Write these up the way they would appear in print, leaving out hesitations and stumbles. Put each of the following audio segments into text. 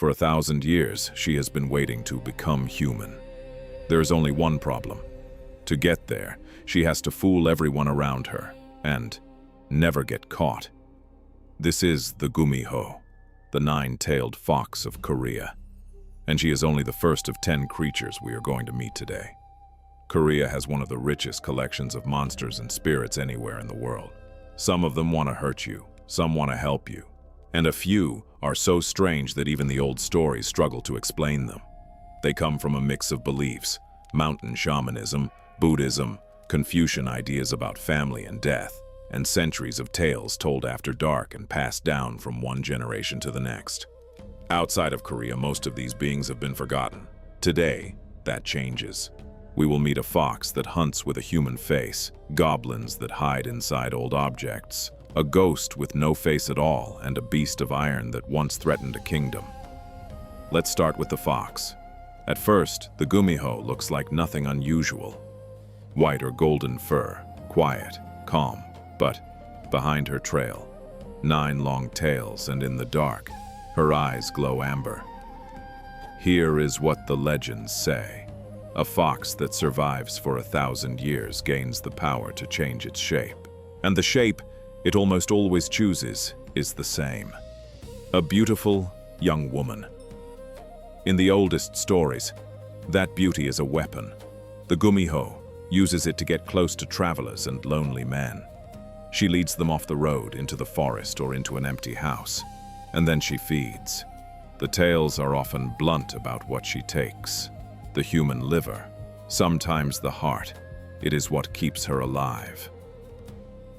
For 1,000 years, she has been waiting to become human. There is only one problem. To get there, she has to fool everyone around her and never get caught. This is the Gumiho, the nine-tailed fox of Korea. And she is only the first of 10 creatures we are going to meet today. Korea has one of the richest collections of monsters and spirits anywhere in the world. Some of them want to hurt you, some want to help you, and a few are so strange that even the old stories struggle to explain them. They come from a mix of beliefs: mountain shamanism, Buddhism, Confucian ideas about family and death, and centuries of tales told after dark and passed down from one generation to the next. Outside of Korea, most of these beings have been forgotten. Today, that changes. We will meet a fox that hunts with a human face, goblins that hide inside old objects, a ghost with no face at all, and a beast of iron that once threatened a kingdom. Let's start with the fox. At first, the Gumiho looks like nothing unusual. White or golden fur, quiet, calm, but behind her trail, 9 long tails, and in the dark, her eyes glow amber. Here is what the legends say. A fox that survives for 1,000 years gains the power to change its shape. And the shape it almost always chooses is the same: a beautiful young woman. In the oldest stories, that beauty is a weapon. The Gumiho uses it to get close to travelers and lonely men. She leads them off the road into the forest or into an empty house, and then she feeds. The tales are often blunt about what she takes: the human liver, sometimes the heart. It is what keeps her alive.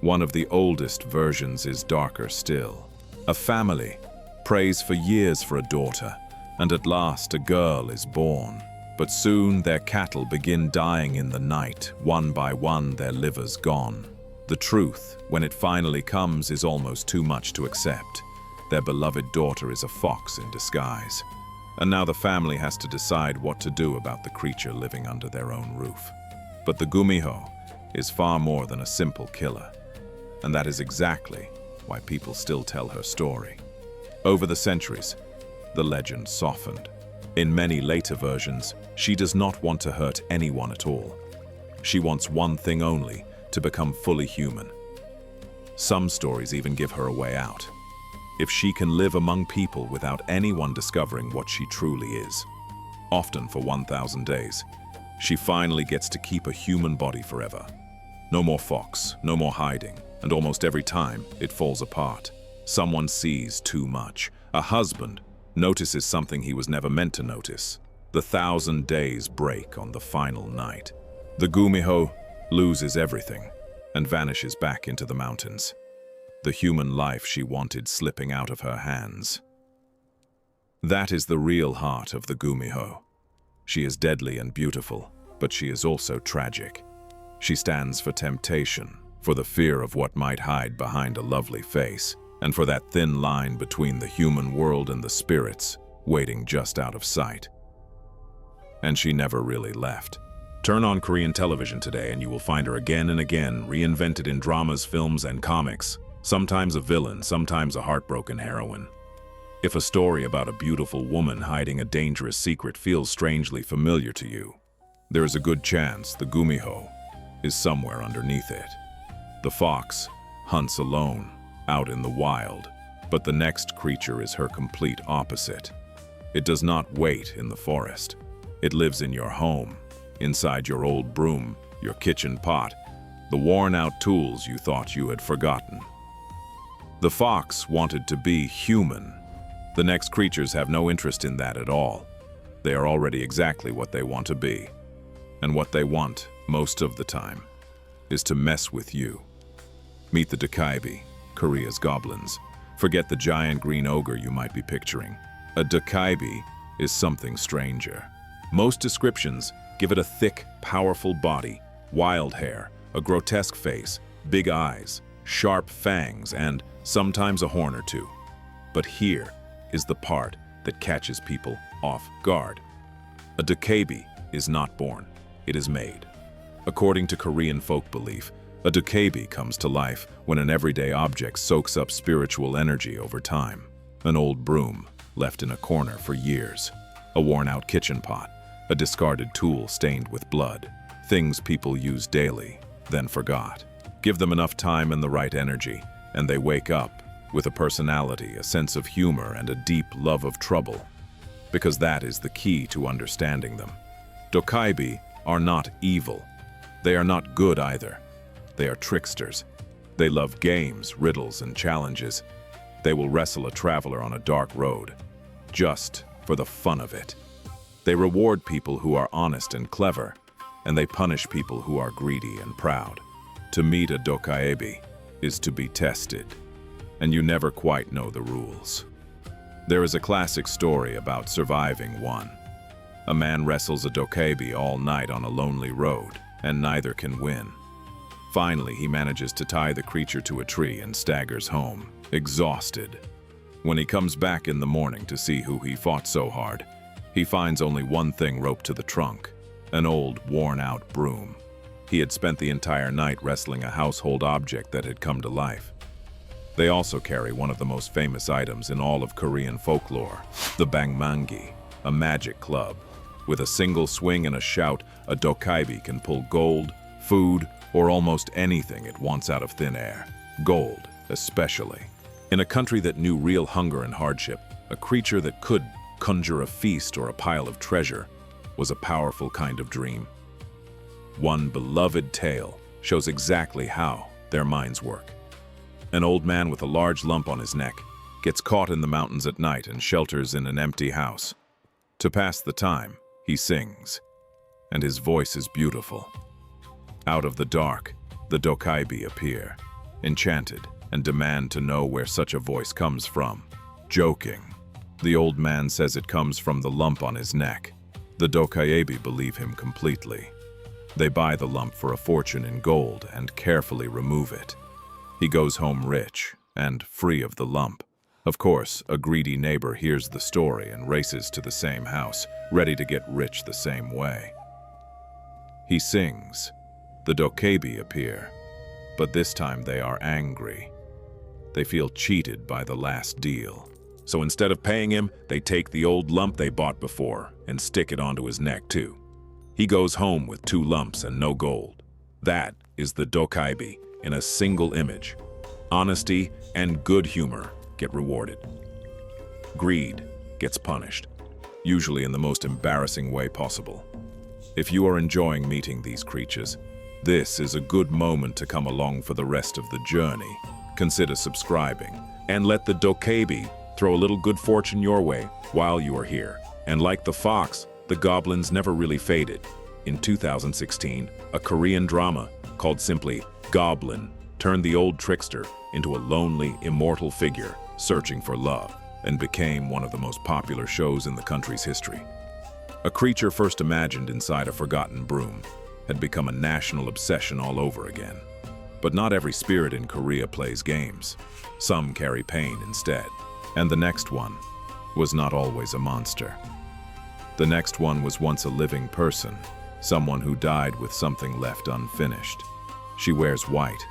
One of the oldest versions is darker still. A family prays for years for a daughter, and at last a girl is born. But soon their cattle begin dying in the night. One by one, their livers gone. The truth, when it finally comes, is almost too much to accept. Their beloved daughter is a fox in disguise. And now the family has to decide what to do about the creature living under their own roof. But the Gumiho is far more than a simple killer. And that is exactly why people still tell her story. Over the centuries, the legend softened. In many later versions, she does not want to hurt anyone at all. She wants one thing only: to become fully human. Some stories even give her a way out. If she can live among people without anyone discovering what she truly is, often for 1,000 days, she finally gets to keep a human body forever. No more fox, no more hiding, and almost every time it falls apart. Someone sees too much. A husband notices something he was never meant to notice. The 1,000 days break on the final night. The Gumiho loses everything and vanishes back into the mountains. The human life she wanted slipping out of her hands. That is the real heart of the Gumiho. She is deadly and beautiful, but she is also tragic. She stands for temptation, for the fear of what might hide behind a lovely face, and for that thin line between the human world and the spirits, waiting just out of sight. And she never really left. Turn on Korean television today and you will find her again and again, reinvented in dramas, films, and comics. Sometimes a villain, sometimes a heartbroken heroine. If a story about a beautiful woman hiding a dangerous secret feels strangely familiar to you, there is a good chance the Gumiho is somewhere underneath it. The fox hunts alone, out in the wild, but the next creature is her complete opposite. It does not wait in the forest. It lives in your home, inside your old broom, your kitchen pot, the worn-out tools you thought you had forgotten. The fox wanted to be human. The next creatures have no interest in that at all. They are already exactly what they want to be. And what they want, most of the time, is to mess with you. Meet the Dokkaebi, Korea's goblins. Forget the giant green ogre you might be picturing. A Dokkaebi is something stranger. Most descriptions give it a thick, powerful body, wild hair, a grotesque face, big eyes, sharp fangs, and sometimes a horn or two. But here is the part that catches people off guard. A Dokkaebi is not born, it is made. According to Korean folk belief, a Dokkaebi comes to life when an everyday object soaks up spiritual energy over time. An old broom, left in a corner for years. A worn-out kitchen pot, a discarded tool stained with blood. Things people use daily, then forgot. Give them enough time and the right energy, and they wake up with a personality, a sense of humor, and a deep love of trouble. Because that is the key to understanding them. Dokkaebi are not evil. They are not good either. They are tricksters. They love games, riddles, and challenges. They will wrestle a traveler on a dark road, just for the fun of it. They reward people who are honest and clever, and they punish people who are greedy and proud. To meet a Dokkaebi is to be tested, and you never quite know the rules. There is a classic story about surviving one. A man wrestles a Dokkaebi all night on a lonely road, and neither can win. Finally, he manages to tie the creature to a tree and staggers home, exhausted. When he comes back in the morning to see who he fought so hard, he finds only one thing roped to the trunk, an old, worn-out broom. He had spent the entire night wrestling a household object that had come to life. They also carry one of the most famous items in all of Korean folklore, the bangmangi, a magic club. With a single swing and a shout, a Dokkaebi can pull gold, food, or almost anything it wants out of thin air. Gold, especially. In a country that knew real hunger and hardship, a creature that could conjure a feast or a pile of treasure was a powerful kind of dream. One beloved tale shows exactly how their minds work. An old man with a large lump on his neck gets caught in the mountains at night and shelters in an empty house. To pass the time, he sings, and his voice is beautiful. Out of the dark, the Dokkaebi appear, enchanted, and demand to know where such a voice comes from. Joking, the old man says it comes from the lump on his neck. The Dokkaebi believe him completely. They buy the lump for a fortune in gold and carefully remove it. He goes home rich and free of the lump. Of course, a greedy neighbor hears the story and races to the same house, ready to get rich the same way. He sings. The Dokkaebi appear, but this time they are angry. They feel cheated by the last deal. So instead of paying him, they take the old lump they bought before and stick it onto his neck too. He goes home with 2 lumps and no gold. That is the Dokkaebi in a single image. Honesty and good humor get rewarded. Greed gets punished, usually in the most embarrassing way possible. If you are enjoying meeting these creatures, this is a good moment to come along for the rest of the journey. Consider subscribing, and let the Dokkaebi throw a little good fortune your way while you are here. And like the fox, the goblins never really faded. In 2016, a Korean drama called simply Goblin turned the old trickster into a lonely, immortal figure searching for love, and became one of the most popular shows in the country's history. A creature first imagined inside a forgotten broom had become a national obsession all over again. But not every spirit in Korea plays games. Some carry pain instead. And the next one was not always a monster. The next one was once a living person, someone who died with something left unfinished. She wears white.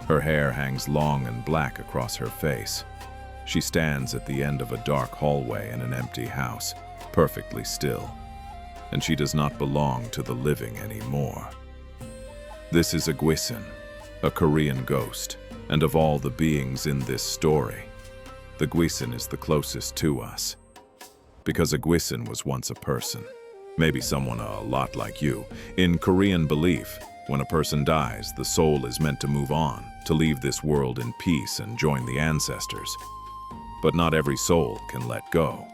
Her hair hangs long and black across her face. She stands at the end of a dark hallway in an empty house, perfectly still. And she does not belong to the living anymore. This is a Gwisin, a Korean ghost, and of all the beings in this story, the Gwisin is the closest to us. Because a Gwisin was once a person, maybe someone a lot like you. In Korean belief, when a person dies, the soul is meant to move on, to leave this world in peace and join the ancestors. But not every soul can let go.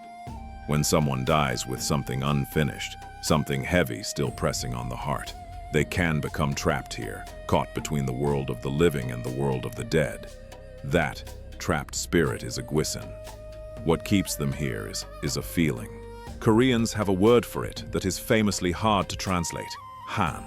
When someone dies with something unfinished, something heavy still pressing on the heart, they can become trapped here, caught between the world of the living and the world of the dead. That trapped spirit is a Gwisin. What keeps them here is a feeling. Koreans have a word for it that is famously hard to translate: han.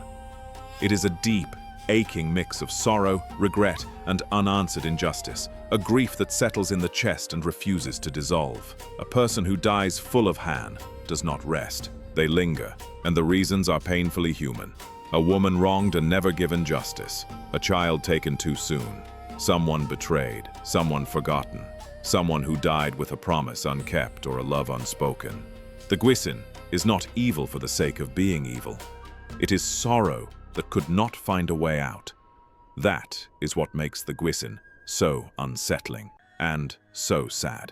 It is a deep, aching mix of sorrow, regret, and unanswered injustice, a grief that settles in the chest and refuses to dissolve. A person who dies full of han does not rest. They linger, and the reasons are painfully human. A woman wronged and never given justice. A child taken too soon. Someone betrayed. Someone forgotten. someone who died with a promise unkept or a love unspoken. The Gwisin is not evil for the sake of being evil. It is sorrow that could not find a way out. That is what makes the Gwisin so unsettling and so sad.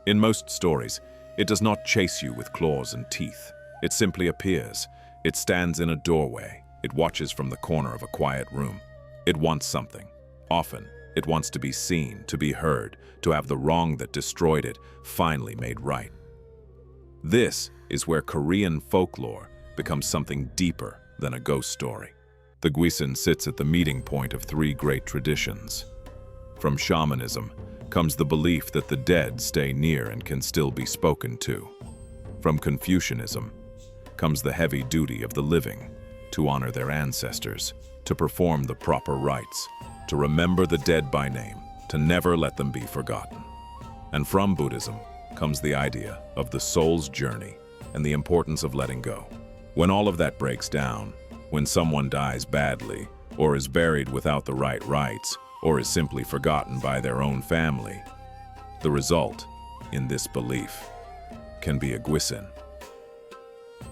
In most stories, it does not chase you with claws and teeth. It simply appears. It stands in a doorway. It watches from the corner of a quiet room. It wants something. Often, it wants to be seen, to be heard, to have the wrong that destroyed it finally made right. This is where Korean folklore becomes something deeper than a ghost story. The Gwisin sits at the meeting point of three great traditions. From shamanism comes the belief that the dead stay near and can still be spoken to. From Confucianism comes the heavy duty of the living to honor their ancestors, to perform the proper rites, to remember the dead by name, to never let them be forgotten. And from Buddhism comes the idea of the soul's journey and the importance of letting go. When all of that breaks down, when someone dies badly, or is buried without the right rites, or is simply forgotten by their own family, the result, in this belief, can be a Gwisin.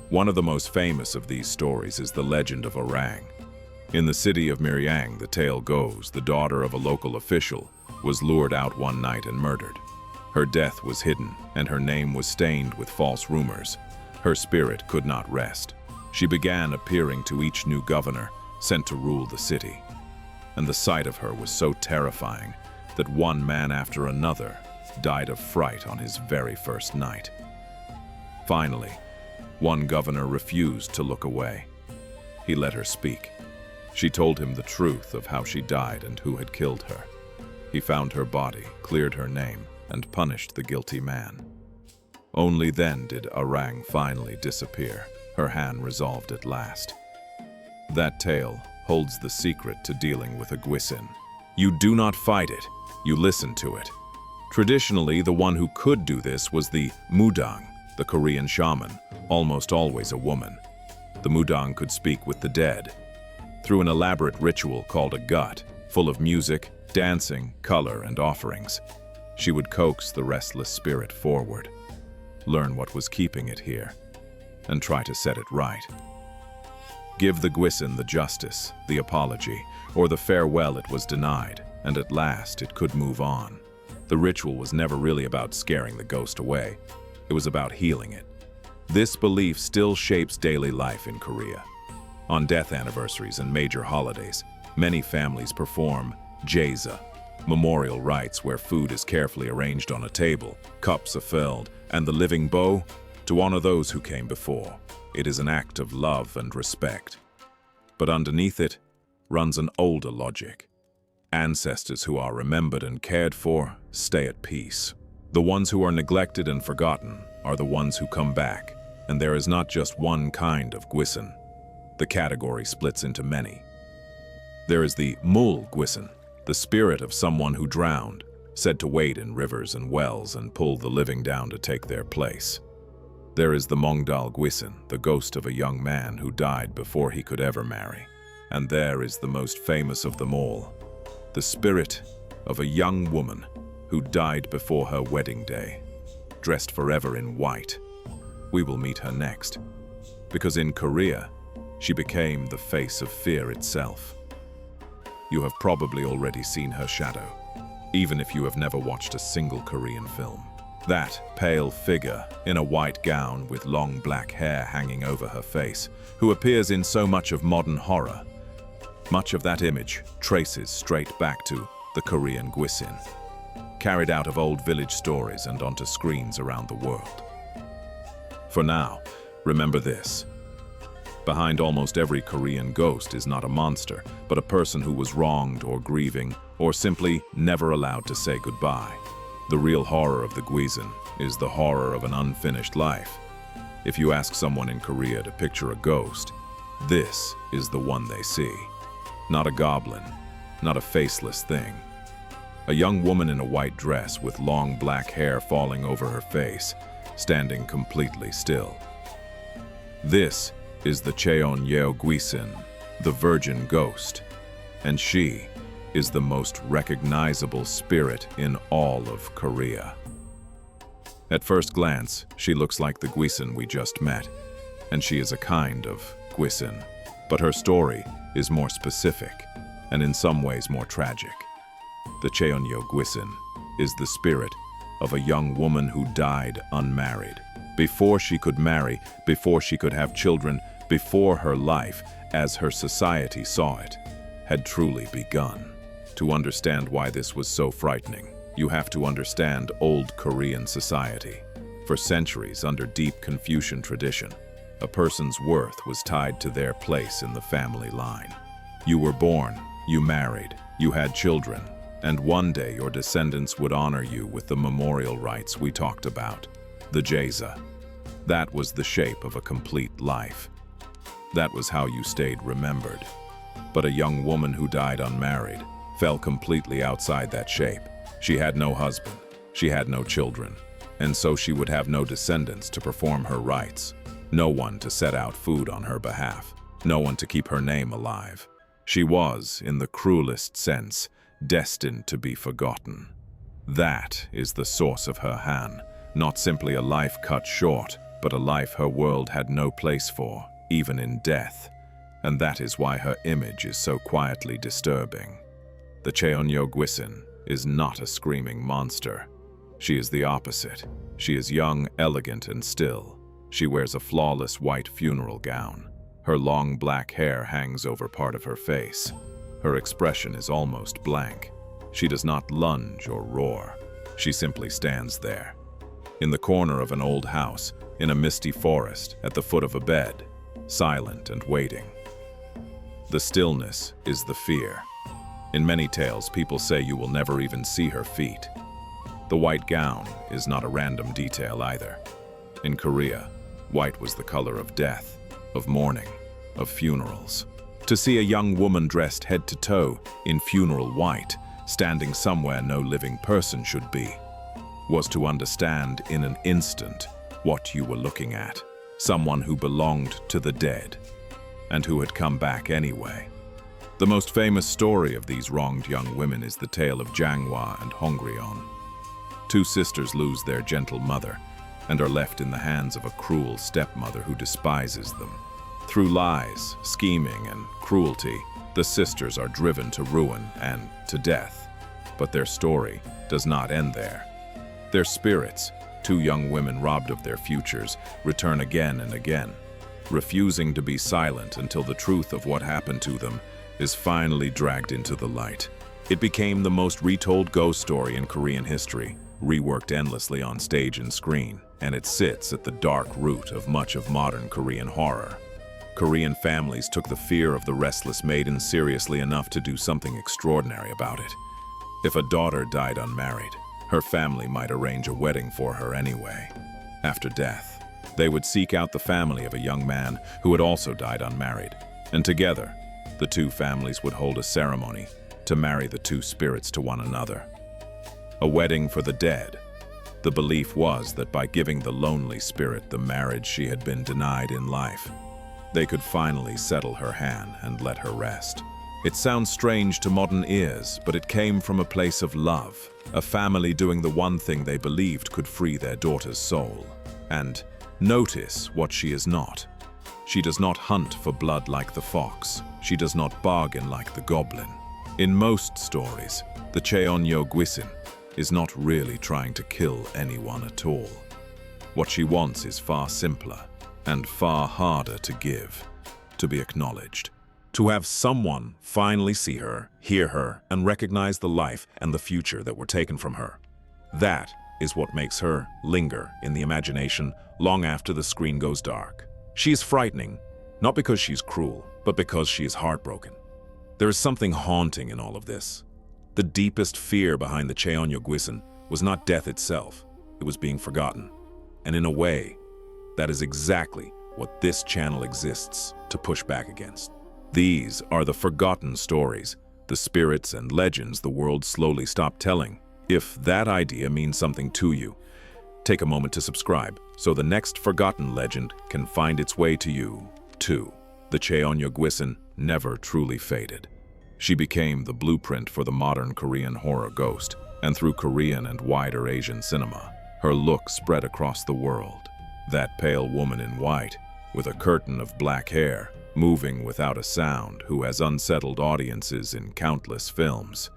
One of the most famous of these stories is the legend of Orang. In the city of Miryang, the tale goes, the daughter of a local official was lured out one night and murdered. Her death was hidden, and her name was stained with false rumors. Her spirit could not rest. She began appearing to each new governor sent to rule the city. And the sight of her was so terrifying that one man after another died of fright on his very first night. Finally, one governor refused to look away. He let her speak. She told him the truth of how she died and who had killed her. He found her body, cleared her name, and punished the guilty man. Only then did Orang finally disappear, her hand resolved at last. That tale holds the secret to dealing with a Gwisin. You do not fight it, you listen to it. Traditionally, the one who could do this was the Mudang, the Korean shaman, almost always a woman. The Mudang could speak with the dead through an elaborate ritual called a gut, full of music, dancing, color, and offerings. She would coax the restless spirit forward, learn what was keeping it here, and try to set it right. Give the Gwisin the justice, the apology, or the farewell it was denied, and at last it could move on. The ritual was never really about scaring the ghost away. It was about healing it. This belief still shapes daily life in Korea. On death anniversaries and major holidays, many families perform jaesa, memorial rites where food is carefully arranged on a table, cups are filled, and the living bow to honor those who came before. It is an act of love and respect. But underneath it runs an older logic. Ancestors who are remembered and cared for stay at peace. The ones who are neglected and forgotten are the ones who come back, and there is not just one kind of Gwisin. The category splits into many. There is the Mul Gwisin, the spirit of someone who drowned, said to wade in rivers and wells and pull the living down to take their place. There is the Mongdal Gwisin, the ghost of a young man who died before he could ever marry. And there is the most famous of them all, the spirit of a young woman who died before her wedding day, dressed forever in white. We will meet her next, because in Korea, she became the face of fear itself. You have probably already seen her shadow, even if you have never watched a single Korean film. That pale figure in a white gown with long black hair hanging over her face, who appears in so much of modern horror. Much of that image traces straight back to the Korean Gwisin, carried out of old village stories and onto screens around the world. For now, remember this. Behind almost every Korean ghost is not a monster, but a person who was wronged or grieving, or simply never allowed to say goodbye. The real horror of the Gwisin is the horror of an unfinished life. If you ask someone in Korea to picture a ghost, this is the one they see. Not a goblin, not a faceless thing. A young woman in a white dress with long black hair falling over her face, standing completely still. This is the Cheon Yeo Gwisin, the virgin ghost, and she is the most recognizable spirit in all of Korea. At first glance, she looks like the Gwisin we just met, and she is a kind of Gwisin. But her story is more specific, and in some ways more tragic. The Cheonyo Gwisin is the spirit of a young woman who died unmarried. Before she could marry, before she could have children, before her life, as her society saw it, had truly begun. To understand why this was so frightening, you have to understand old Korean society. For centuries, under deep Confucian tradition, a person's worth was tied to their place in the family line. You were born, you married, you had children, and one day your descendants would honor you with the memorial rites we talked about, the jaesa. That was the shape of a complete life. That was how you stayed remembered. But a young woman who died unmarried fell completely outside that shape. She had no husband, she had no children, and so she would have no descendants to perform her rites, no one to set out food on her behalf, no one to keep her name alive. She was, in the cruelest sense, destined to be forgotten. That is the source of her Han, not simply a life cut short, but a life her world had no place for, even in death. And that is why her image is so quietly disturbing. The Cheonyo Gwisin is not a screaming monster. She is the opposite. She is young, elegant, and still. She wears a flawless white funeral gown. Her long black hair hangs over part of her face. Her expression is almost blank. She does not lunge or roar. She simply stands there. In the corner of an old house, in a misty forest, at the foot of a bed, silent and waiting. The stillness is the fear. In many tales, people say you will never even see her feet. The white gown is not a random detail either. In Korea, white was the color of death, of mourning, of funerals. To see a young woman dressed head to toe in funeral white, standing somewhere no living person should be, was to understand in an instant what you were looking at. Someone who belonged to the dead, and who had come back anyway. The most famous story of these wronged young women is the tale of Janghwa and Hongrion. Two sisters lose their gentle mother and are left in the hands of a cruel stepmother who despises them. Through lies, scheming, and cruelty, the sisters are driven to ruin and to death. But their story does not end there. Their spirits, two young women robbed of their futures, return again and again, refusing to be silent until the truth of what happened to them is finally dragged into the light. It became the most retold ghost story in Korean history, reworked endlessly on stage and screen, and it sits at the dark root of much of modern Korean horror. Korean families took the fear of the restless maiden seriously enough to do something extraordinary about it. If a daughter died unmarried, her family might arrange a wedding for her anyway. After death, they would seek out the family of a young man who had also died unmarried, and together, the two families would hold a ceremony to marry the two spirits to one another. A wedding for the dead. The belief was that by giving the lonely spirit the marriage she had been denied in life, they could finally settle her hand and let her rest. It sounds strange to modern ears, but it came from a place of love, a family doing the one thing they believed could free their daughter's soul. And notice what she is not. She does not hunt for blood like the fox. She does not bargain like the goblin. In most stories, the Cheonyo Gwisin is not really trying to kill anyone at all. What she wants is far simpler and far harder to give, to be acknowledged. To have someone finally see her, hear her, and recognize the life and the future that were taken from her. That is what makes her linger in the imagination long after the screen goes dark. She is frightening, not because she's cruel, but because she is heartbroken. There is something haunting in all of this. The deepest fear behind the Cheonyo Gwisin was not death itself, it was being forgotten. And in a way, that is exactly what this channel exists to push back against. These are the forgotten stories, the spirits and legends the world slowly stopped telling. If that idea means something to you, take a moment to subscribe so the next forgotten legend can find its way to you, too. The Cheonyo Gwisin never truly faded. She became the blueprint for the modern Korean horror ghost, and through Korean and wider Asian cinema, her look spread across the world. That pale woman in white, with a curtain of black hair, moving without a sound, who has unsettled audiences in countless films.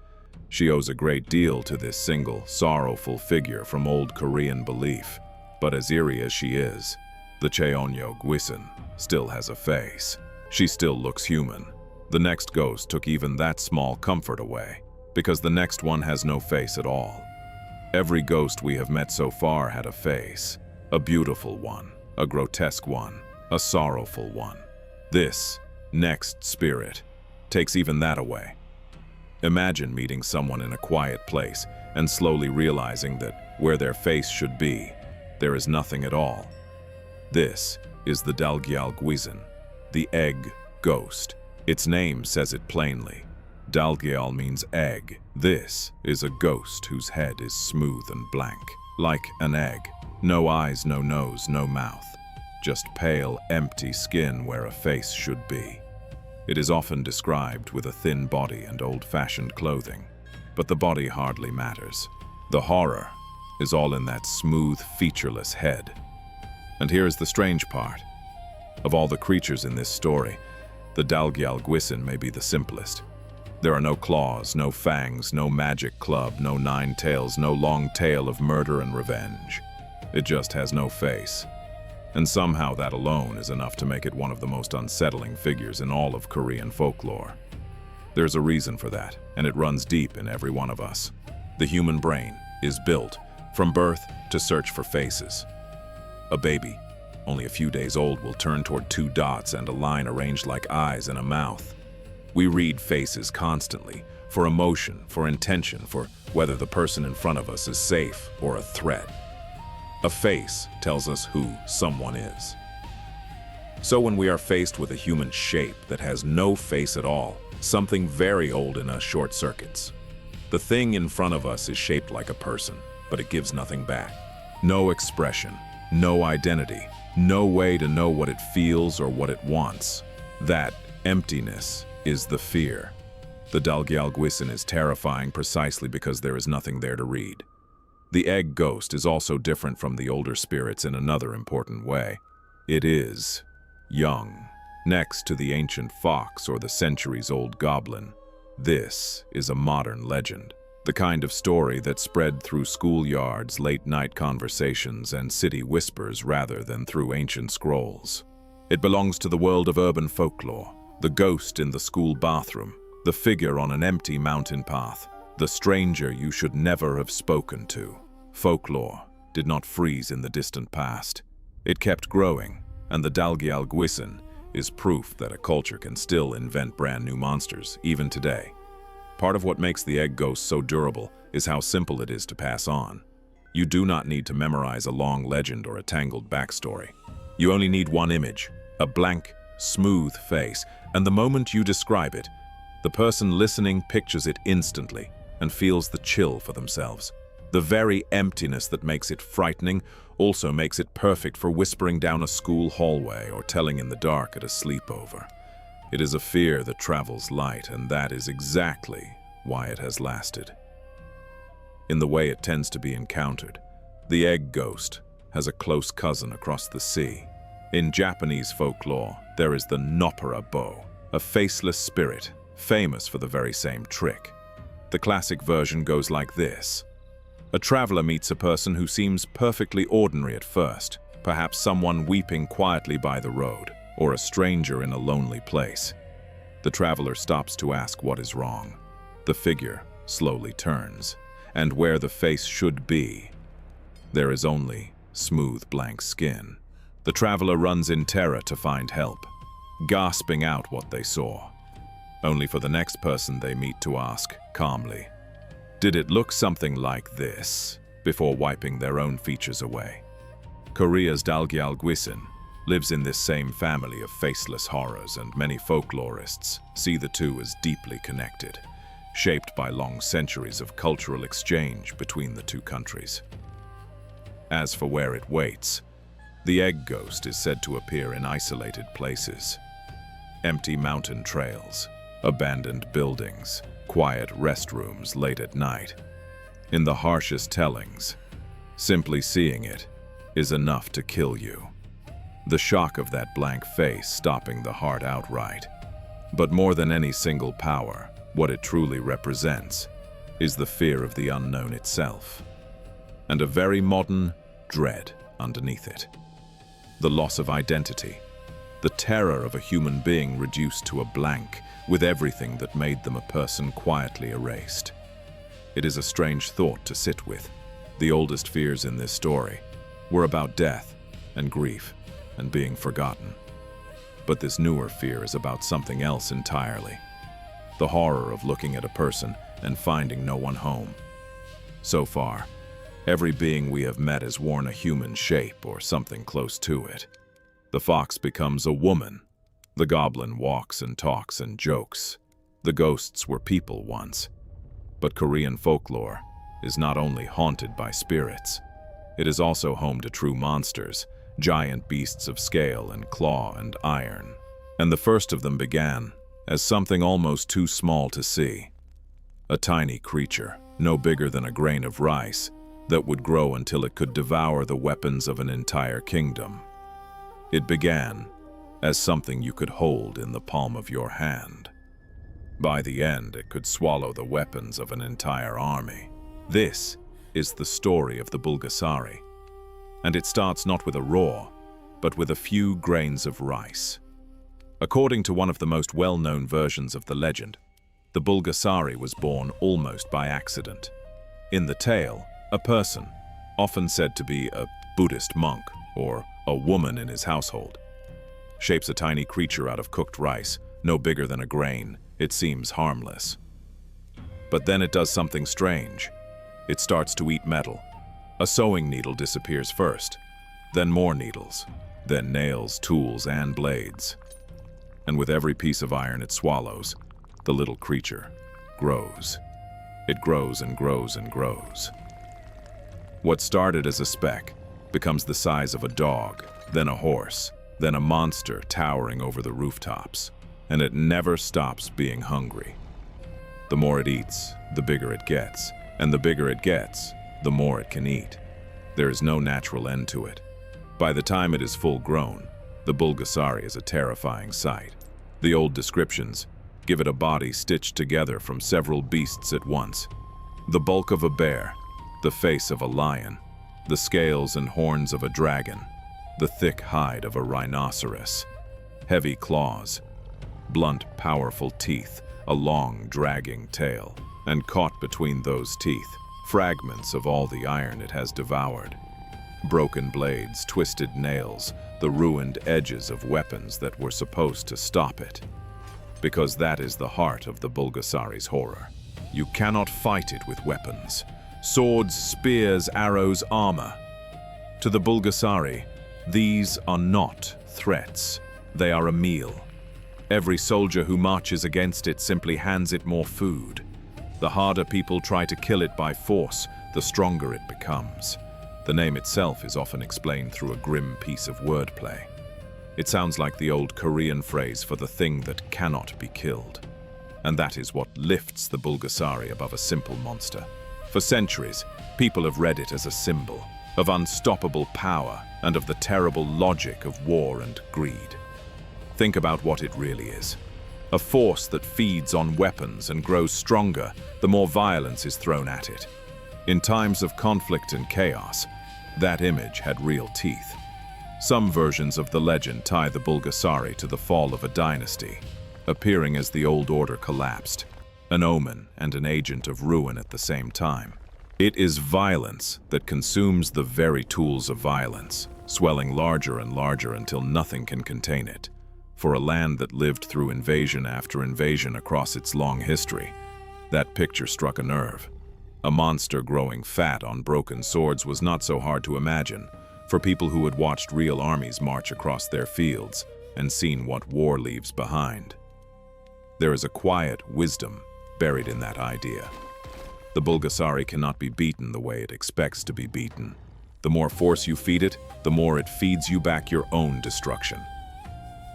She owes a great deal to this single, sorrowful figure from old Korean belief. But as eerie as she is, the Cheonyo Gwisin still has a face. She still looks human. The next ghost took even that small comfort away, because the next one has no face at all. Every ghost we have met so far had a face. A beautiful one, a grotesque one, a sorrowful one. This next spirit takes even that away. Imagine meeting someone in a quiet place and slowly realizing that where their face should be, there is nothing at all. This is the Dalgyal Gwisin, the egg ghost. Its name says it plainly. Dalgyal means egg. This is a ghost whose head is smooth and blank, like an egg. No eyes, no nose, no mouth. Just pale, empty skin where a face should be. It is often described with a thin body and old-fashioned clothing, but the body hardly matters. The horror is all in that smooth, featureless head. And here is the strange part. Of all the creatures in this story, the Dalgyal Gwisin may be the simplest. There are no claws, no fangs, no magic club, no 9 tails, no long tale of murder and revenge. It just has no face. And somehow that alone is enough to make it one of the most unsettling figures in all of Korean folklore. There's a reason for that, and it runs deep in every one of us. The human brain is built, from birth, to search for faces. A baby, only a few days old, will turn toward 2 dots and a line arranged like eyes and a mouth. We read faces constantly, for emotion, for intention, for whether the person in front of us is safe or a threat. A face tells us who someone is. So when we are faced with a human shape that has no face at all, something very old in us short circuits. The thing in front of us is shaped like a person, but it gives nothing back. No expression, no identity, no way to know what it feels or what it wants. That emptiness is the fear. The Dalgyal Gwisin is terrifying precisely because there is nothing there to read. The egg ghost is also different from the older spirits in another important way. It is young. Next to the ancient fox or the centuries-old goblin, this is a modern legend. The kind of story that spread through schoolyards, late-night conversations, and city whispers rather than through ancient scrolls. It belongs to the world of urban folklore, the ghost in the school bathroom, the figure on an empty mountain path, the stranger you should never have spoken to. Folklore did not freeze in the distant past. It kept growing, and the Dalgyal Gwisin is proof that a culture can still invent brand new monsters, even today. Part of what makes the egg ghost so durable is how simple it is to pass on. You do not need to memorize a long legend or a tangled backstory. You only need one image, a blank, smooth face, and the moment you describe it, the person listening pictures it instantly and feels the chill for themselves. The very emptiness that makes it frightening also makes it perfect for whispering down a school hallway or telling in the dark at a sleepover. It is a fear that travels light, and that is exactly why it has lasted. In the way it tends to be encountered, the egg ghost has a close cousin across the sea. In Japanese folklore, there is the Noppara Bo, a faceless spirit, famous for the very same trick. The classic version goes like this. A traveler meets a person who seems perfectly ordinary at first, perhaps someone weeping quietly by the road, or a stranger in a lonely place. The traveler stops to ask what is wrong. The figure slowly turns, and where the face should be, there is only smooth blank skin. The traveler runs in terror to find help, gasping out what they saw, only for the next person they meet to ask calmly, "Did it look something like this?" before wiping their own features away. Korea's Dalgyal Gwisin lives in this same family of faceless horrors, and many folklorists see the two as deeply connected, shaped by long centuries of cultural exchange between the two countries. As for where it waits, the egg ghost is said to appear in isolated places. Empty mountain trails, abandoned buildings, quiet restrooms late at night. In the harshest tellings, simply seeing it is enough to kill you. The shock of that blank face stopping the heart outright. But more than any single power, what it truly represents is the fear of the unknown itself, and a very modern dread underneath it. The loss of identity, the terror of a human being reduced to a blank, with everything that made them a person quietly erased. It is a strange thought to sit with. The oldest fears in this story were about death and grief and being forgotten. But this newer fear is about something else entirely. The horror of looking at a person and finding no one home. So far, every being we have met has worn a human shape or something close to it. The fox becomes a woman. The goblin walks and talks and jokes. The ghosts were people once. But Korean folklore is not only haunted by spirits, it is also home to true monsters, giant beasts of scale and claw and iron. And the first of them began as something almost too small to see. A tiny creature, no bigger than a grain of rice, that would grow until it could devour the weapons of an entire kingdom. It began as something you could hold in the palm of your hand. By the end, it could swallow the weapons of an entire army. This is the story of the Bulgasari, and it starts not with a roar, but with a few grains of rice. According to one of the most well-known versions of the legend, the Bulgasari was born almost by accident. In the tale, a person, often said to be a Buddhist monk or a woman in his household, shapes a tiny creature out of cooked rice, no bigger than a grain. It seems harmless. But then it does something strange. It starts to eat metal. A sewing needle disappears first, then more needles, then nails, tools, and blades. And with every piece of iron it swallows, the little creature grows. It grows and grows and grows. What started as a speck becomes the size of a dog, then a horse, then a monster towering over the rooftops. And it never stops being hungry. The more it eats, the bigger it gets, and the bigger it gets, the more it can eat. There is no natural end to it. By the time it is full grown, the Bulgasari is a terrifying sight. The old descriptions give it a body stitched together from several beasts at once. The bulk of a bear, the face of a lion, the scales and horns of a dragon, the thick hide of a rhinoceros, heavy claws, blunt, powerful teeth, a long, dragging tail, and caught between those teeth, fragments of all the iron it has devoured. Broken blades, twisted nails, the ruined edges of weapons that were supposed to stop it. Because that is the heart of the Bulgasari's horror. You cannot fight it with weapons. Swords, spears, arrows, armor. To the Bulgasari, these are not threats. They are a meal. Every soldier who marches against it simply hands it more food. The harder people try to kill it by force, the stronger it becomes. The name itself is often explained through a grim piece of wordplay. It sounds like the old Korean phrase for the thing that cannot be killed. And that is what lifts the Bulgasari above a simple monster. For centuries, people have read it as a symbol of unstoppable power and of the terrible logic of war and greed. Think about what it really is. A force that feeds on weapons and grows stronger the more violence is thrown at it. In times of conflict and chaos, that image had real teeth. Some versions of the legend tie the Bulgasari to the fall of a dynasty, appearing as the old order collapsed, an omen and an agent of ruin at the same time. It is violence that consumes the very tools of violence, swelling larger and larger until nothing can contain it. For a land that lived through invasion after invasion across its long history, that picture struck a nerve. A monster growing fat on broken swords was not so hard to imagine for people who had watched real armies march across their fields and seen what war leaves behind. There is a quiet wisdom buried in that idea. The Bulgasari cannot be beaten the way it expects to be beaten. The more force you feed it, the more it feeds you back your own destruction.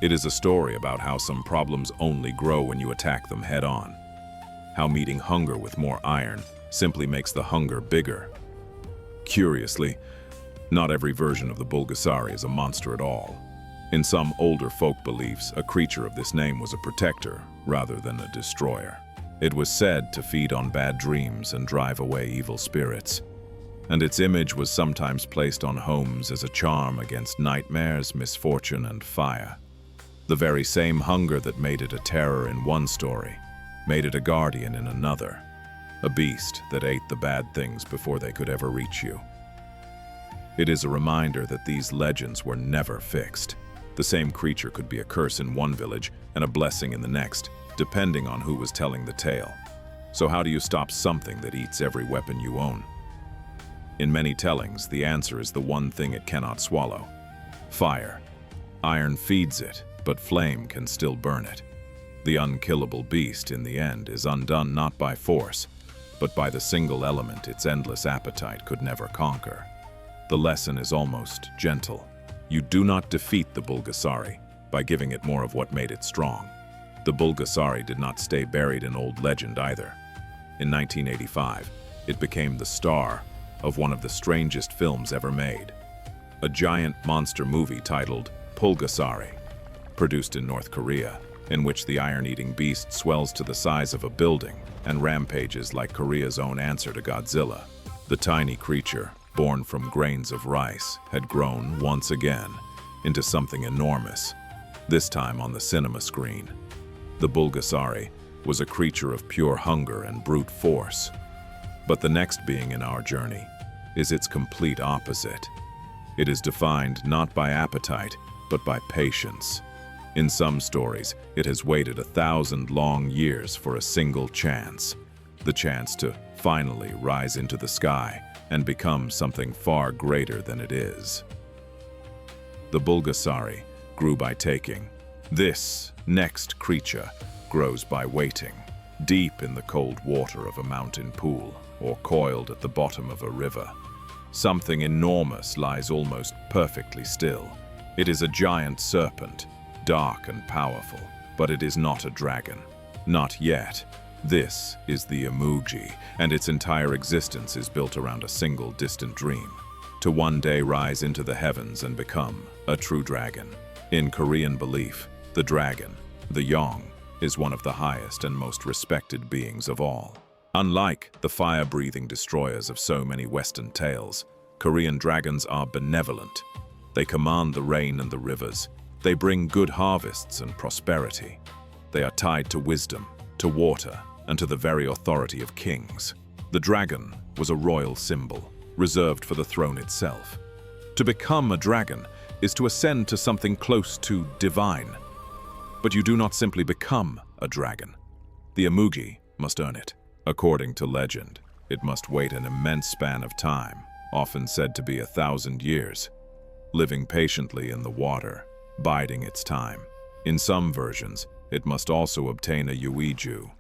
It is a story about how some problems only grow when you attack them head-on. How meeting hunger with more iron simply makes the hunger bigger. Curiously, not every version of the Bulgasari is a monster at all. In some older folk beliefs, a creature of this name was a protector rather than a destroyer. It was said to feed on bad dreams and drive away evil spirits, and its image was sometimes placed on homes as a charm against nightmares, misfortune, and fire. The very same hunger that made it a terror in one story made it a guardian in another, a beast that ate the bad things before they could ever reach you. It is a reminder that these legends were never fixed. The same creature could be a curse in one village and a blessing in the next, depending on who was telling the tale. So how do you stop something that eats every weapon you own? In many tellings, the answer is the one thing it cannot swallow: fire. Iron feeds it, but flame can still burn it. The unkillable beast, in the end, is undone not by force, but by the single element its endless appetite could never conquer. The lesson is almost gentle. You do not defeat the Bulgasari by giving it more of what made it strong. The Bulgasari did not stay buried in old legend either. In 1985, it became the star of one of the strangest films ever made, a giant monster movie titled Bulgasari, produced in North Korea, in which the iron-eating beast swells to the size of a building and rampages like Korea's own answer to Godzilla. The tiny creature, born from grains of rice, had grown, once again, into something enormous, this time on the cinema screen. The Bulgasari was a creature of pure hunger and brute force. But the next being in our journey is its complete opposite. It is defined not by appetite, but by patience. In some stories, it has waited 1,000 long years for a single chance, the chance to finally rise into the sky and become something far greater than it is. The Bulgasari grew by taking. This next creature grows by waiting, deep in the cold water of a mountain pool or coiled at the bottom of a river. Something enormous lies almost perfectly still. It is a giant serpent, dark and powerful, but it is not a dragon. Not yet. This is the Imugi, and its entire existence is built around a single distant dream: to one day rise into the heavens and become a true dragon. In Korean belief, the dragon, the Yong, is one of the highest and most respected beings of all. Unlike the fire-breathing destroyers of so many Western tales, Korean dragons are benevolent. They command the rain and the rivers. They bring good harvests and prosperity. They are tied to wisdom, to water, and to the very authority of kings. The dragon was a royal symbol, reserved for the throne itself. To become a dragon is to ascend to something close to divine. But you do not simply become a dragon. The Imugi must earn it. According to legend, it must wait an immense span of time, often said to be 1,000 years, living patiently in the water, biding its time. In some versions, it must also obtain a yuiju,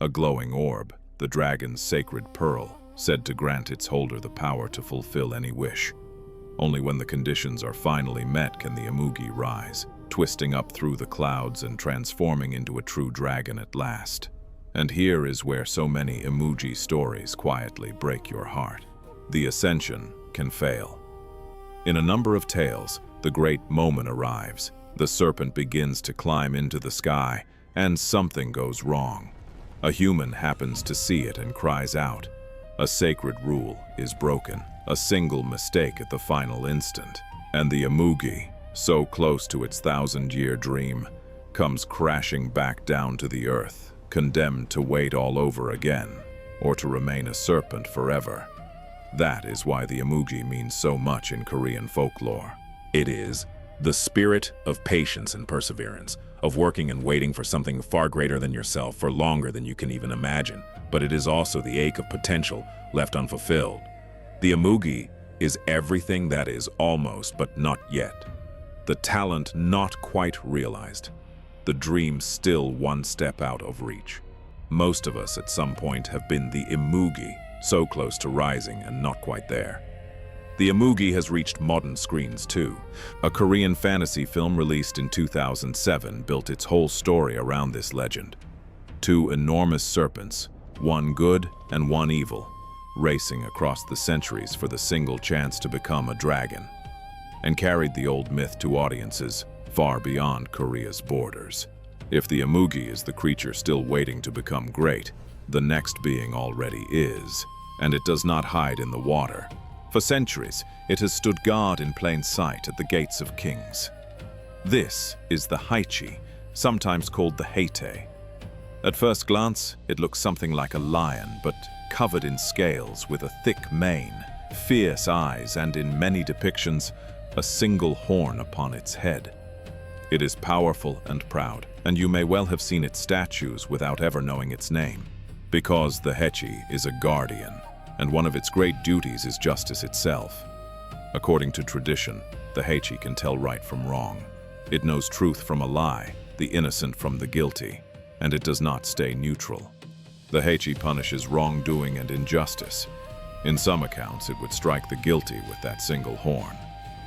a glowing orb, the dragon's sacred pearl, said to grant its holder the power to fulfill any wish. Only when the conditions are finally met can the Imugi rise, twisting up through the clouds and transforming into a true dragon at last. And here is where so many Imugi stories quietly break your heart. The ascension can fail. In a number of tales, the great moment arrives. The serpent begins to climb into the sky, and something goes wrong. A human happens to see it and cries out. A sacred rule is broken, a single mistake at the final instant, and the Imugi, so close to its 1,000-year dream, comes crashing back down to the earth, condemned to wait all over again, or to remain a serpent forever. That is why the Imugi means so much in Korean folklore. It is the spirit of patience and perseverance, of working and waiting for something far greater than yourself for longer than you can even imagine. But it is also the ache of potential left unfulfilled. The Imugi is everything that is almost but not yet. The talent not quite realized. The dream still one step out of reach. Most of us at some point have been the Imugi, so close to rising and not quite there. The Imugi has reached modern screens too. A Korean fantasy film released in 2007 built its whole story around this legend. Two enormous serpents, one good and one evil, racing across the centuries for the single chance to become a dragon, and carried the old myth to audiences far beyond Korea's borders. If the Imugi is the creature still waiting to become great, the next being already is, and it does not hide in the water. For centuries, it has stood guard in plain sight at the gates of kings. This is the Haechi, sometimes called the Haechi. At first glance, it looks something like a lion, but covered in scales with a thick mane, fierce eyes, and in many depictions, a single horn upon its head. It is powerful and proud, and you may well have seen its statues without ever knowing its name, because the Haechi is a guardian, and one of its great duties is justice itself. According to tradition, the Haechi can tell right from wrong. It knows truth from a lie, the innocent from the guilty, and it does not stay neutral. The Haechi punishes wrongdoing and injustice. In some accounts, it would strike the guilty with that single horn.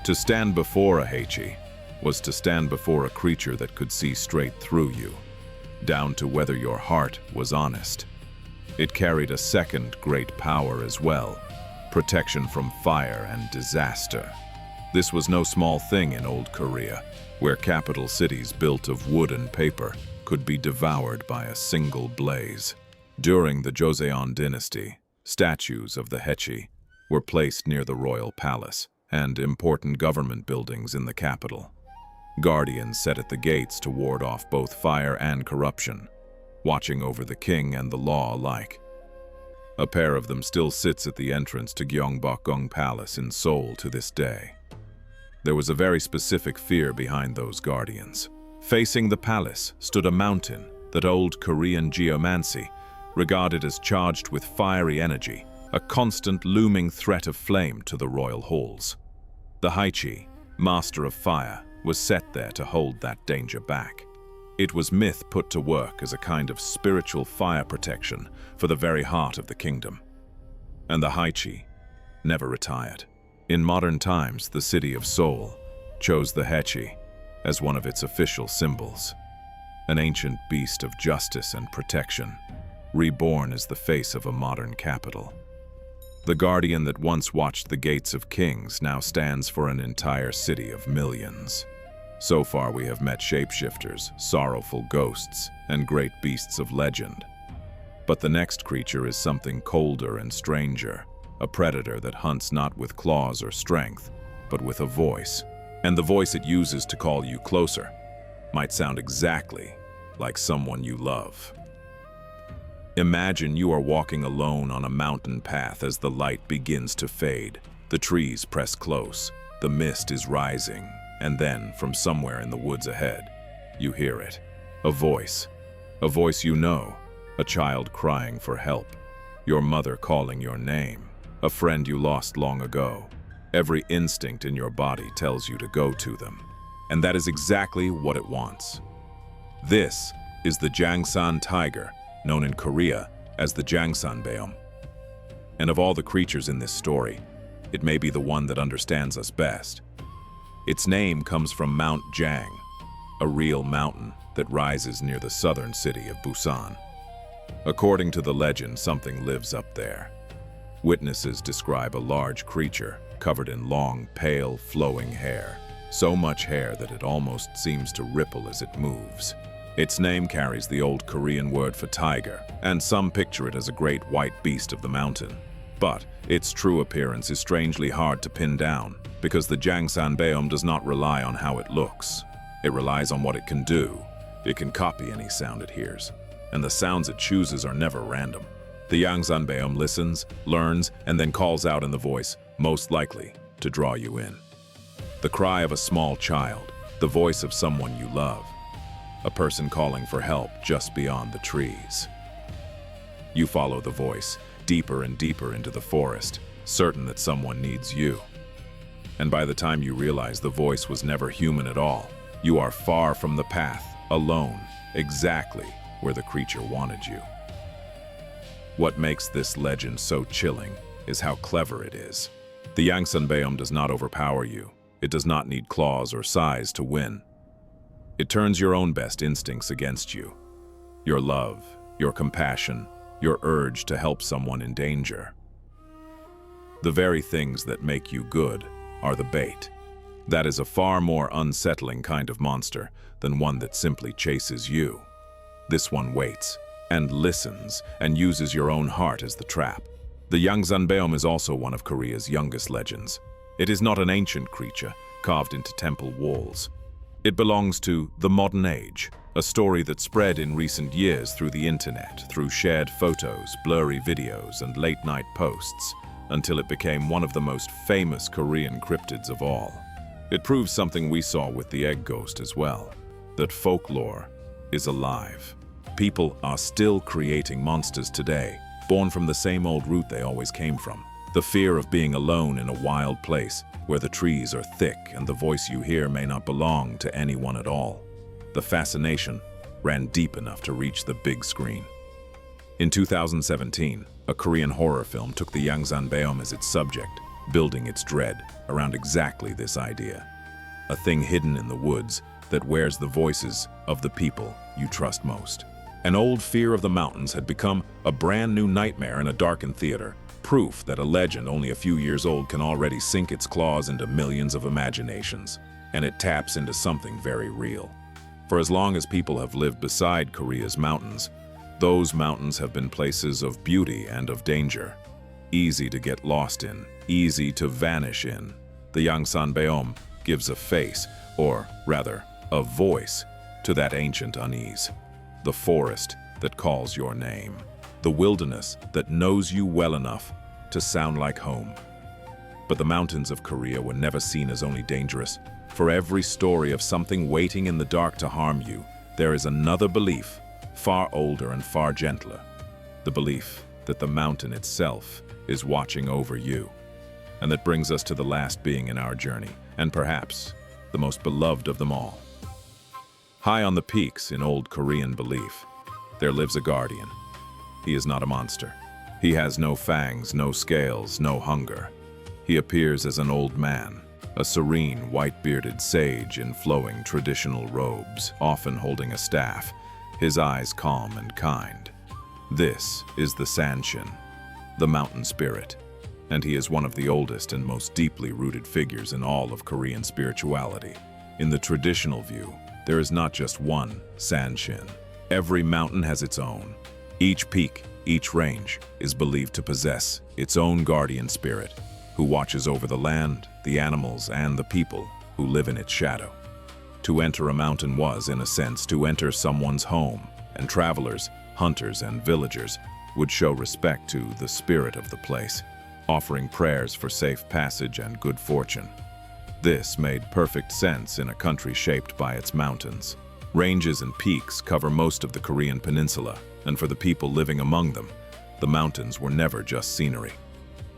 To stand before a Haechi was to stand before a creature that could see straight through you, down to whether your heart was honest. It carried a second great power as well, protection from fire and disaster. This was no small thing in old Korea, where capital cities built of wood and paper could be devoured by a single blaze. During the Joseon dynasty, statues of the Haechi were placed near the royal palace and important government buildings in the capital. Guardians set at the gates to ward off both fire and corruption, watching over the king and the law alike. A pair of them still sits at the entrance to Gyeongbokgung Palace in Seoul to this day. There was a very specific fear behind those guardians. Facing the palace stood a mountain that old Korean geomancy regarded as charged with fiery energy, a constant looming threat of flame to the royal halls. The Haechi, master of fire, was set there to hold that danger back. It was myth put to work as a kind of spiritual fire protection for the very heart of the kingdom. And the Haechi never retired. In modern times, the city of Seoul chose the Haechi as one of its official symbols, an ancient beast of justice and protection, reborn as the face of a modern capital. The guardian that once watched the gates of kings now stands for an entire city of millions. So far we have met shapeshifters, sorrowful ghosts, and great beasts of legend. But the next creature is something colder and stranger, a predator that hunts not with claws or strength, but with a voice. And the voice it uses to call you closer might sound exactly like someone you love. Imagine you are walking alone on a mountain path as the light begins to fade. The trees press close, the mist is rising, and then, from somewhere in the woods ahead, you hear it. A voice you know, a child crying for help, your mother calling your name, a friend you lost long ago. Every instinct in your body tells you to go to them, and that is exactly what it wants. This is the Jangsan tiger, known in Korea as the Jangsanbeom. And of all the creatures in this story, it may be the one that understands us best. Its name comes from Mount Jang, a real mountain that rises near the southern city of Busan. According to the legend, something lives up there. Witnesses describe a large creature covered in long, pale, flowing hair, so much hair that it almost seems to ripple as it moves. Its name carries the old Korean word for tiger, and some picture it as a great white beast of the mountain. But its true appearance is strangely hard to pin down, because the Jangsanbeom does not rely on how it looks. It relies on what it can do. It can copy any sound it hears, and the sounds it chooses are never random. The Jangsanbeom listens, learns, and then calls out in the voice most likely to draw you in. The cry of a small child, the voice of someone you love, a person calling for help just beyond the trees. You follow the voice, deeper and deeper into the forest, certain that someone needs you. And by the time you realize the voice was never human at all, you are far from the path, alone, exactly where the creature wanted you. What makes this legend so chilling is how clever it is. The Yangsan biome does not overpower you. It does not need claws or size to win. It turns your own best instincts against you. Your love, your compassion, your urge to help someone in danger. The very things that make you good are the bait. That is a far more unsettling kind of monster than one that simply chases you. This one waits and listens and uses your own heart as the trap. The Yangsan biome is also one of Korea's youngest legends. It is not an ancient creature carved into temple walls. It belongs to the modern age, a story that spread in recent years through the internet, through shared photos, blurry videos, and late-night posts, until it became one of the most famous Korean cryptids of all. It proves something we saw with the egg ghost as well, that folklore is alive. People are still creating monsters today, born from the same old root they always came from. The fear of being alone in a wild place where the trees are thick and the voice you hear may not belong to anyone at all. The fascination ran deep enough to reach the big screen. In 2017, a Korean horror film took the Yangsan biome as its subject, building its dread around exactly this idea. A thing hidden in the woods that wears the voices of the people you trust most. An old fear of the mountains had become a brand new nightmare in a darkened theater, proof that a legend only a few years old can already sink its claws into millions of imaginations, and it taps into something very real. For as long as people have lived beside Korea's mountains, those mountains have been places of beauty and of danger. Easy to get lost in, easy to vanish in. The Yangsan biome gives a face, or rather, a voice, to that ancient unease. The forest that calls your name. The wilderness that knows you well enough to sound like home. But the mountains of Korea were never seen as only dangerous. For every story of something waiting in the dark to harm you, there is another belief, far older and far gentler. The belief that the mountain itself is watching over you. And that brings us to the last being in our journey, and perhaps the most beloved of them all. High on the peaks in old Korean belief, there lives a guardian. He is not a monster. He has no fangs, no scales, no hunger. He appears as an old man, a serene, white-bearded sage in flowing traditional robes, often holding a staff, his eyes calm and kind. This is the Sanshin, the mountain spirit, and he is one of the oldest and most deeply rooted figures in all of Korean spirituality. In the traditional view, there is not just one Sanshin. Every mountain has its own. Each peak, each range, is believed to possess its own guardian spirit, who watches over the land, the animals, and the people who live in its shadow. To enter a mountain was, in a sense, to enter someone's home, and travelers, hunters, and villagers would show respect to the spirit of the place, offering prayers for safe passage and good fortune. This made perfect sense in a country shaped by its mountains. Ranges and peaks cover most of the Korean peninsula, and for the people living among them, the mountains were never just scenery.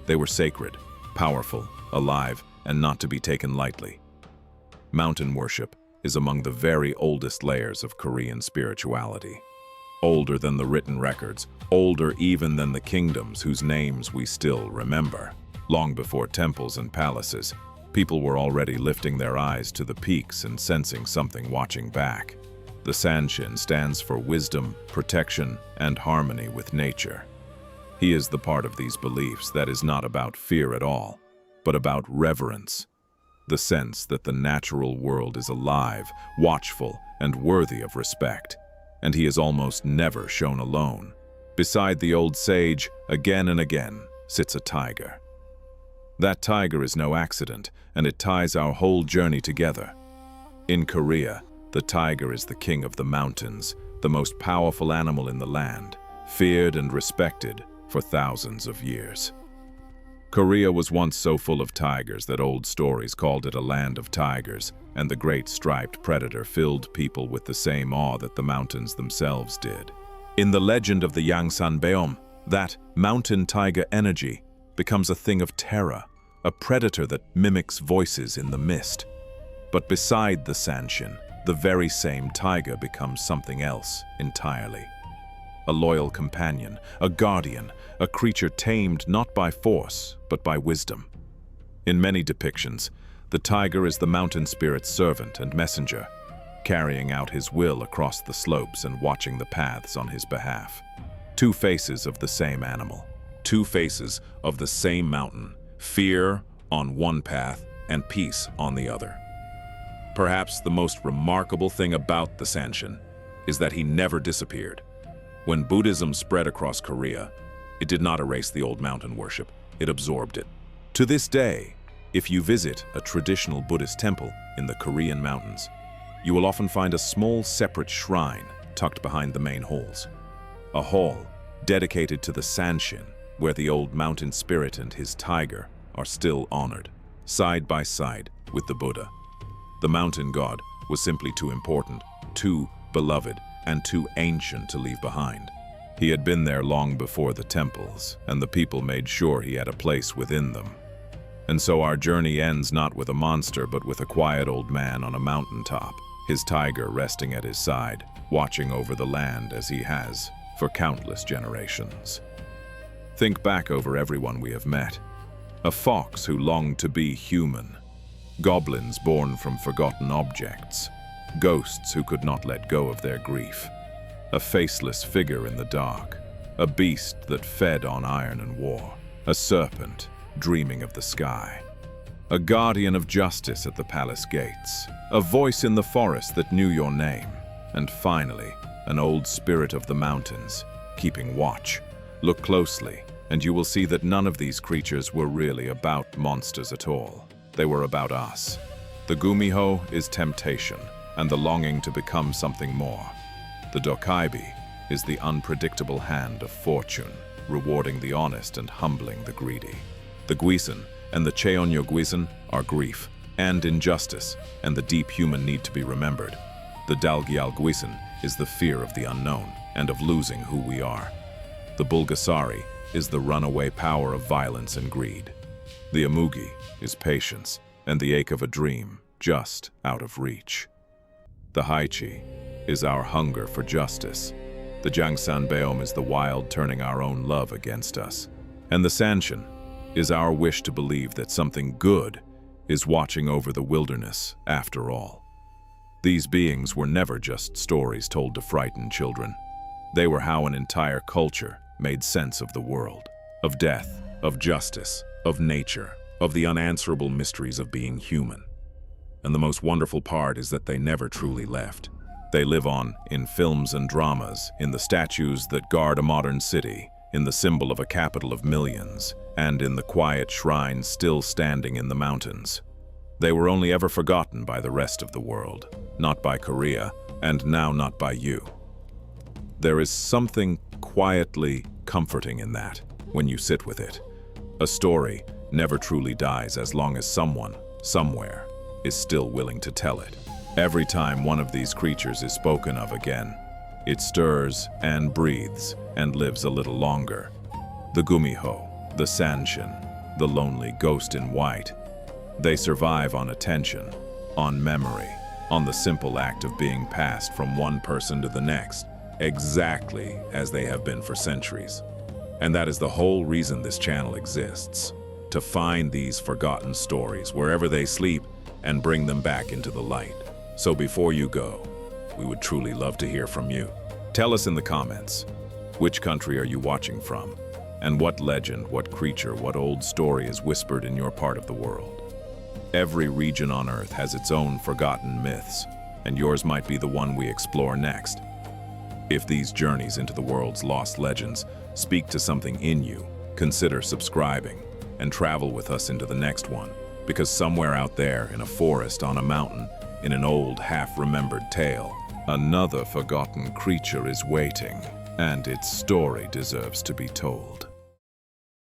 They were sacred, powerful, alive, and not to be taken lightly. Mountain worship is among the very oldest layers of Korean spirituality. Older than the written records, older even than the kingdoms whose names we still remember. Long before temples and palaces, people were already lifting their eyes to the peaks and sensing something watching back. The Sanshin stands for wisdom, protection, and harmony with nature. He is the part of these beliefs that is not about fear at all, but about reverence. The sense that the natural world is alive, watchful, and worthy of respect. And he is almost never shown alone. Beside the old sage, again and again, sits a tiger. That tiger is no accident, and it ties our whole journey together. In Korea, the tiger is the king of the mountains, the most powerful animal in the land, feared and respected for thousands of years. Korea was once so full of tigers that old stories called it a land of tigers, and the great striped predator filled people with the same awe that the mountains themselves did. In the legend of the Yangsan biome, that mountain tiger energy becomes a thing of terror, a predator that mimics voices in the mist. But beside the Sanshin, the very same tiger becomes something else entirely. A loyal companion, a guardian, a creature tamed not by force, but by wisdom. In many depictions, the tiger is the mountain spirit's servant and messenger, carrying out his will across the slopes and watching the paths on his behalf. Two faces of the same animal. Two faces of the same mountain, fear on one path and peace on the other. Perhaps the most remarkable thing about the Sanshin is that he never disappeared. When Buddhism spread across Korea, it did not erase the old mountain worship, it absorbed it. To this day, if you visit a traditional Buddhist temple in the Korean mountains, you will often find a small separate shrine tucked behind the main halls. A hall dedicated to the Sanshin, where the old mountain spirit and his tiger are still honored, side by side with the Buddha. The mountain god was simply too important, too beloved, and too ancient to leave behind. He had been there long before the temples, and the people made sure he had a place within them. And so our journey ends not with a monster, but with a quiet old man on a mountaintop, his tiger resting at his side, watching over the land as he has for countless generations. Think back over everyone we have met. A fox who longed to be human, goblins born from forgotten objects, ghosts who could not let go of their grief, a faceless figure in the dark, a beast that fed on iron and war, a serpent dreaming of the sky, a guardian of justice at the palace gates, a voice in the forest that knew your name, and finally, an old spirit of the mountains, keeping watch. Look closely, and you will see that none of these creatures were really about monsters at all. They were about us. The Gumiho is temptation, and the longing to become something more. The Dokkaebi is the unpredictable hand of fortune, rewarding the honest and humbling the greedy. The Gwisin and the Gwisin are grief and injustice, and the deep human need to be remembered. The Gwisin is the fear of the unknown and of losing who we are. The Bulgasari is the runaway power of violence and greed. The Imugi is patience and the ache of a dream just out of reach. The Haechi is our hunger for justice. The Jangsanbeom is the wild turning our own love against us. And the Sanshin is our wish to believe that something good is watching over the wilderness after all. These beings were never just stories told to frighten children. They were how an entire culture made sense of the world, of death, of justice, of nature, of the unanswerable mysteries of being human. And the most wonderful part is that they never truly left. They live on in films and dramas, in the statues that guard a modern city, in the symbol of a capital of millions, and in the quiet shrines still standing in the mountains. They were only ever forgotten by the rest of the world, not by Korea, and now not by you. There is something quietly comforting in that, when you sit with it. A story never truly dies as long as someone, somewhere, is still willing to tell it. Every time one of these creatures is spoken of again, it stirs and breathes and lives a little longer. The Gumiho, the Sanshin, the lonely ghost in white. They survive on attention, on memory, on the simple act of being passed from one person to the next, exactly as they have been for centuries. And that is the whole reason this channel exists, to find these forgotten stories wherever they sleep and bring them back into the light. So before you go, we would truly love to hear from you. Tell us in the comments, which country are you watching from? And what legend, what creature, what old story is whispered in your part of the world? Every region on Earth has its own forgotten myths, and yours might be the one we explore next. If these journeys into the world's lost legends speak to something in you, consider subscribing and travel with us into the next one, because somewhere out there, in a forest, on a mountain, in an old, half-remembered tale, another forgotten creature is waiting, and its story deserves to be told.